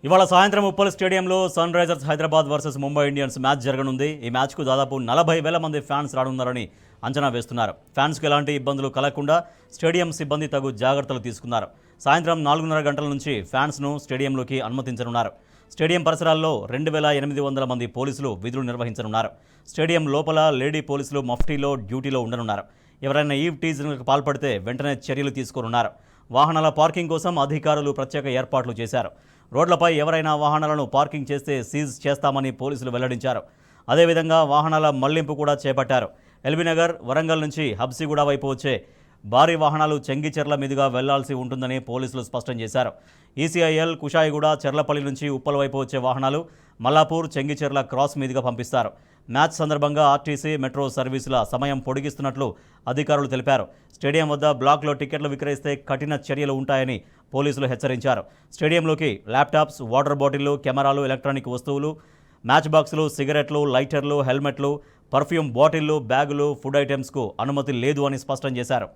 ఇవాళ సాయంత్రం ఉప్పల్ స్టేడియంలో Sunrisers Hyderabad versus Mumbai Indians match జరగనుంది. ఈ మ్యాచ్కు దాదాపు 40,000 మంది ఫ్యాన్స్ రానున్నారని అంచనా వేస్తున్నారు. ఫ్యాన్స్కు ఎలాంటి ఇబ్బందులు కలగకుండా స్టేడియం సిబ్బంది తగు జాగ్రత్తలు తీసుకున్నారు. సాయంత్రం 4:30 గంటల నుంచి ఫ్యాన్స్ను స్టేడియంలోకి అనుమతించనున్నారు. స్టేడియం పరిసరాల్లో 2,800 మంది పోలీసులు విధులు నిర్వహించనున్నారు. స్టేడియం లోపల లేడీ పోలీసులు మఫ్టీలో డ్యూటీలో ఉండనున్నారు. ఎవరైనా ఈవ్ టీజింగ్లకు పాల్పడితే వెంటనే చర్యలు తీసుకోనున్నారు. వాహనాల పార్కింగ్ కోసం అధికారులు ప్రత్యేక ఏర్పాట్లు చేశారు. రోడ్లపై ఎవరైనా వాహనాలను పార్కింగ్ చేస్తే సీజ్ చేస్తామని పోలీసులు వెల్లడించారు. అదేవిధంగా వాహనాల మళ్లింపు కూడా చేపట్టారు. ఎల్బీనగర్, వరంగల్ నుంచి హబ్సిగూడ వైపు వచ్చే భారీ వాహనాలు చెంగిచెర్ల మీదుగా వెళ్లాల్సి ఉంటుందని పోలీసులు స్పష్టం చేశారు. ఈసీఐఎల్, కుషాయిగూడ, చెర్లపల్లి నుంచి ఉప్పల్ వైపు వచ్చే వాహనాలు మల్లాపూర్, చెంగిచెర్ల క్రాస్ మీదుగా పంపిస్తారు. మ్యాచ్ సందర్భంగా ఆర్టీసీ, మెట్రో సర్వీసుల సమయం పొడిగిస్తున్నట్లు అధికారులు తెలిపారు. స్టేడియం వద్ద బ్లాక్లో టికెట్లు విక్రయిస్తే కఠిన చర్యలు ఉంటాయని పోలీసులు హెచ్చరించారు. స్టేడియంలోకి ల్యాప్టాప్స్, వాటర్ బాటిళ్లు, కెమెరాలు, ఎలక్ట్రానిక్ వస్తువులు, మ్యాచ్ బాక్సులు, సిగరెట్లు, లైటర్లు, హెల్మెట్లు, పర్ఫ్యూమ్ బాటిళ్లు, బ్యాగులు, ఫుడ్ ఐటమ్స్కు అనుమతి లేదు అని స్పష్టం చేశారు.